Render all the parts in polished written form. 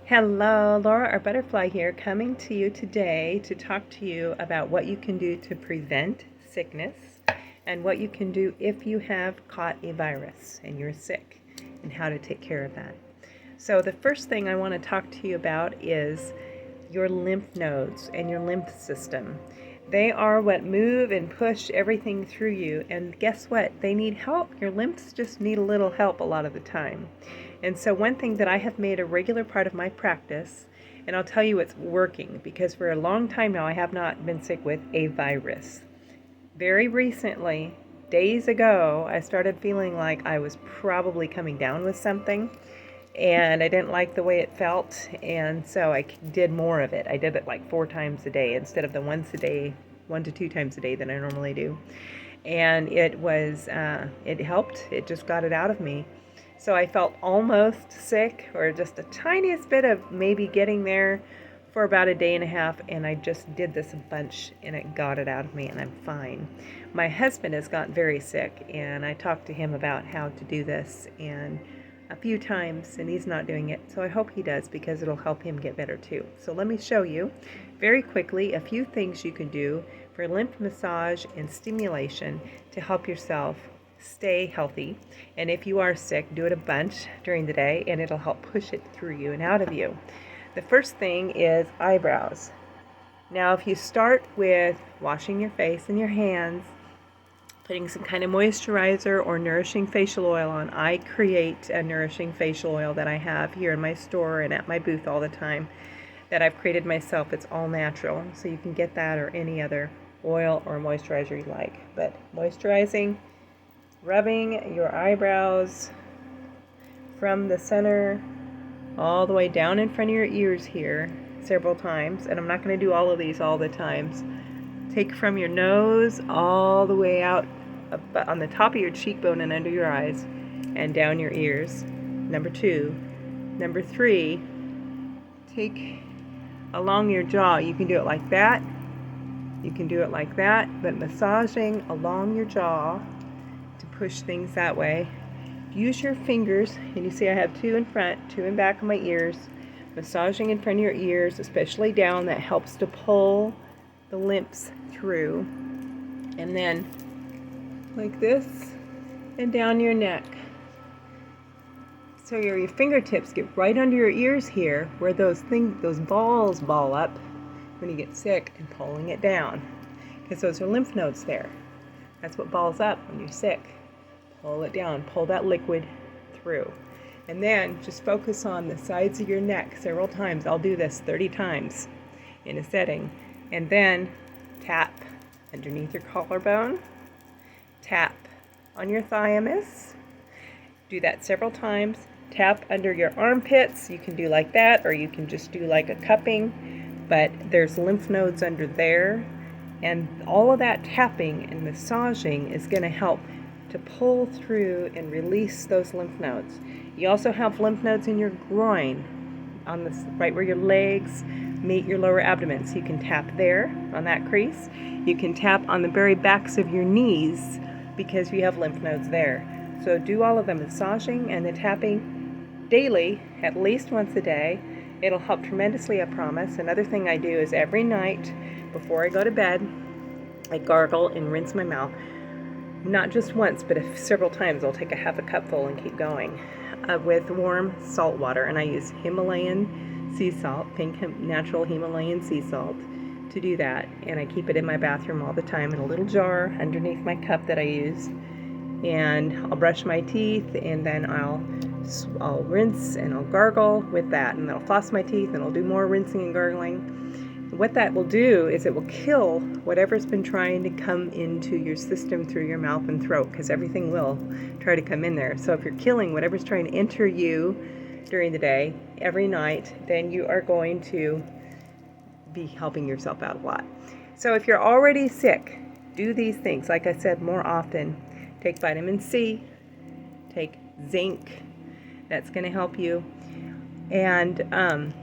Hello, Laura, our butterfly here, coming to you today to talk to you about what you can do to prevent sickness and what you can do if you have caught a virus and you're sick and how to take care of that. So the first thing I want to talk to you about is your lymph nodes and your lymph system. They are what move and push everything through you, and guess what? They need help. Your lymphs just need a little help a lot of the time. And so one thing that I have made a regular part of my practice, and I'll tell you it's working, because for a long time now I have not been sick with a virus. Very recently, days ago, I started feeling like I was probably coming down with something, and I didn't like the way it felt, and so I did more of it. I did it like 4 times a day instead of the once a day, 1 to 2 times a day that I normally do. And it helped. It just got it out of me. So I felt almost sick, or just a tiniest bit of maybe getting there, for about a day and a half, and I just did this a bunch and it got it out of me and I'm fine. My husband has gotten very sick, and I talked to him about how to do this and a few times, and he's not doing it, so I hope he does, because it'll help him get better too. So let me show you very quickly a few things you can do for lymph massage and stimulation to help yourself stay healthy. And if you are sick, do it a bunch during the day and it'll help push it through you and out of you. The first thing is eyebrows. Now, if you start with washing your face and your hands, putting some kind of moisturizer or nourishing facial oil on. I create a nourishing facial oil that I have here in my store and at my booth all the time that I've created myself. It's all natural, so you can get that or any other oil or moisturizer you like. But moisturizing, rubbing your eyebrows from the center all the way down in front of your ears here several times, and I'm not going to do all of these all the times. Take from your nose all the way out on the top of your cheekbone and under your eyes and down your ears. Number 2. Number 3, take along your jaw. You can do it like that. You can do it like that, but massaging along your jaw to push things that way. Use your fingers, and you see I have 2 in front, 2 in back of my ears. Massaging in front of your ears, especially down, that helps to pull the lymphs through. And then like this, and down your neck. So your fingertips get right under your ears here, where those balls ball up when you get sick, and pulling it down, because those are lymph nodes there. That's what balls up when you're sick. Pull it down, pull that liquid through. And then just focus on the sides of your neck several times. I'll do this 30 times in a setting. And then tap underneath your collarbone, tap on your thymus. Do that several times. Tap under your armpits. You can do like that, or you can just do like a cupping, but there's lymph nodes under there, and all of that tapping and massaging is going to help to pull through and release those lymph nodes. You also have lymph nodes in your groin, on this right where your legs meet your lower abdomen. So you can tap there on that crease. You can tap on the very backs of your knees, because you have lymph nodes there. So do all of the massaging and the tapping daily, at least once a day. It'll help tremendously, I promise. Another thing I do is every night before I go to bed, I gargle and rinse my mouth. Not just once, but several times. I'll take a half a cupful and keep going with warm salt water, and I use Himalayan sea salt, pink natural Himalayan sea salt, to do that. And I keep it in my bathroom all the time in a little jar underneath my cup that I use. And I'll brush my teeth, and then I'll rinse and I'll gargle with that, and then I'll floss my teeth and I'll do more rinsing and gargling. What that will do is it will kill whatever's been trying to come into your system through your mouth and throat, because everything will try to come in there. So if you're killing whatever's trying to enter you during the day, every night, then you are going to be helping yourself out a lot. So if you're already sick, do these things, like I said, more often. Take vitamin C, take zinc, that's going to help you. And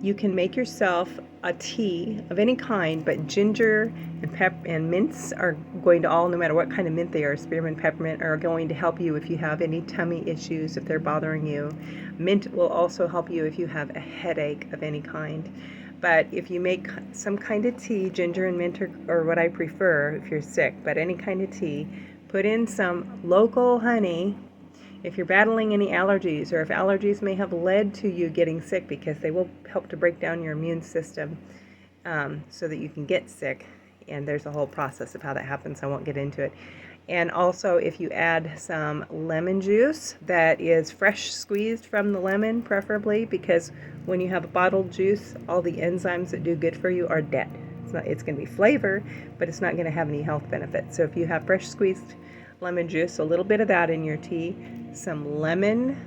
you can make yourself a tea of any kind, but ginger and and mints are going to all, no matter what kind of mint they are, spearmint, peppermint, are going to help you if you have any tummy issues, if they're bothering you. Mint will also help you if you have a headache of any kind. But if you make some kind of tea, ginger and mint are what I prefer if you're sick, but any kind of tea, put in some local honey. If you're battling any allergies, or if allergies may have led to you getting sick, because they will help to break down your immune system so that you can get sick, and there's a whole process of how that happens. I won't get into it. And also, if you add some lemon juice that is fresh squeezed from the lemon, preferably, because when you have a bottled juice, all the enzymes that do good for you are dead. It's going to be flavor, but it's not going to have any health benefits. So if you have fresh squeezed lemon juice, a little bit of that in your tea, some lemon,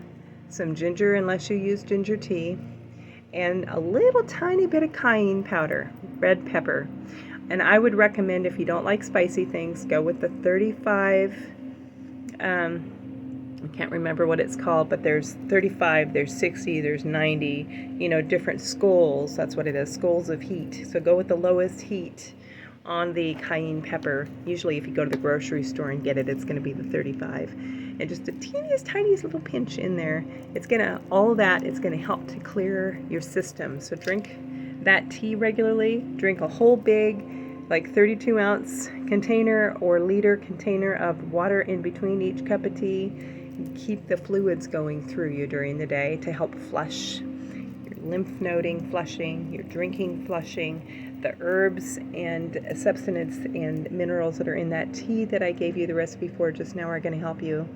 some ginger, unless you use ginger tea, and a little tiny bit of cayenne powder, red pepper. And I would recommend, if you don't like spicy things, go with the 35, I can't remember what it's called, but there's 35, there's 60, there's 90, different skulls. That's what it is, skulls of heat. So go with the lowest heat on the cayenne pepper. Usually if you go to the grocery store and get it, it's going to be the 35. And just the tiniest little pinch in there. All of that, it's going to help to clear your system. So drink that tea regularly. Drink a whole big, like 32 ounce container or liter container of water in between each cup of tea. Keep the fluids going through you during the day to help flush your lymph noding, flushing, your drinking, flushing, the herbs and substances and minerals that are in that tea that I gave you the recipe for just now are going to help you.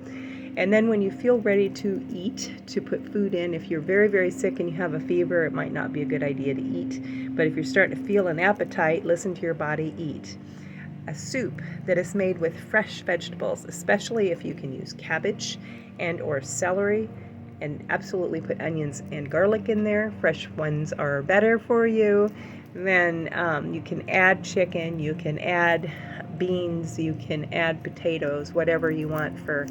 And then when you feel ready to eat, to put food in, if you're very, very sick and you have a fever, it might not be a good idea to eat. But if you're starting to feel an appetite, listen to your body, eat. A soup that is made with fresh vegetables, especially if you can use cabbage and or celery, and absolutely put onions and garlic in there. Fresh ones are better for you. Then you can add chicken, you can add beans, you can add potatoes, whatever you want for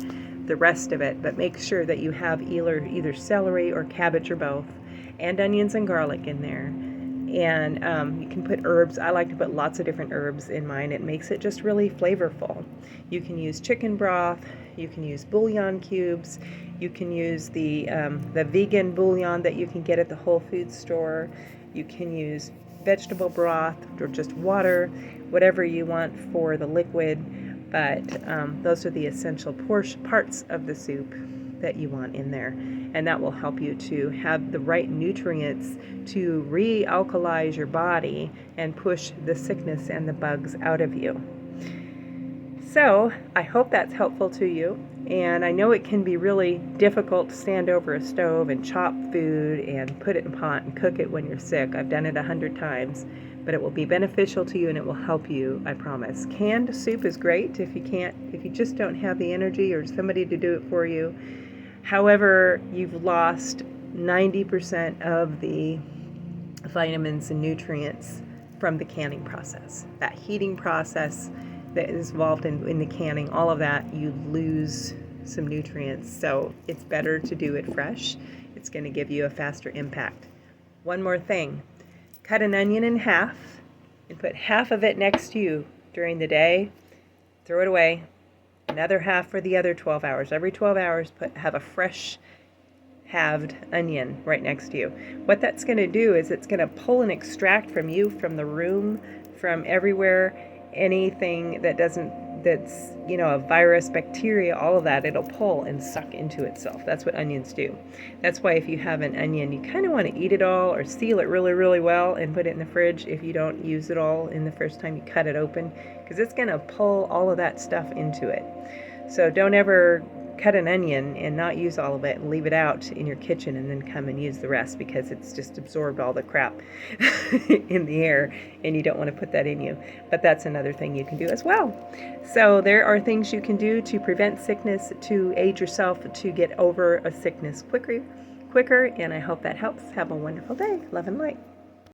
the rest of it. But make sure that you have either celery or cabbage or both, and onions and garlic in there. And you can put herbs. I like to put lots of different herbs in mine. It makes it just really flavorful. You can use chicken broth. You can use bouillon cubes. You can use the vegan bouillon that you can get at the Whole Foods store. You can use vegetable broth or just water, whatever you want for the liquid. But those are the essential parts of the soup that you want in there, and that will help you to have the right nutrients to re-alkalize your body and push the sickness and the bugs out of you. So I hope that's helpful to you, and I know it can be really difficult to stand over a stove and chop food and put it in a pot and cook it when you're sick. I've done it 100 times, but it will be beneficial to you and it will help you, I promise. Canned soup is great if you just don't have the energy or somebody to do it for you. However, you've lost 90% of the vitamins and nutrients from the canning process. That heating process that is involved in the canning, all of that, you lose some nutrients. So it's better to do it fresh. It's going to give you a faster impact. One more thing. Cut an onion in half and put half of it next to you during the day. Throw it away. Another half for the other 12 hours. Every 12 hours, have a fresh halved onion right next to you. What that's going to do is it's going to pull and extract from you, from the room, from everywhere, anything that's a virus, bacteria, all of that, it'll pull and suck into itself. That's what onions do. That's why if you have an onion, you kind of want to eat it all or seal it really, really well and put it in the fridge if you don't use it all in the first time you cut it open, because it's going to pull all of that stuff into it. So don't ever cut an onion and not use all of it and leave it out in your kitchen and then come and use the rest, because it's just absorbed all the crap in the air and you don't want to put that in you. But that's another thing you can do as well. So there are things you can do to prevent sickness, to aid yourself to get over a sickness quicker, and I hope that helps. Have a wonderful day. Love and light.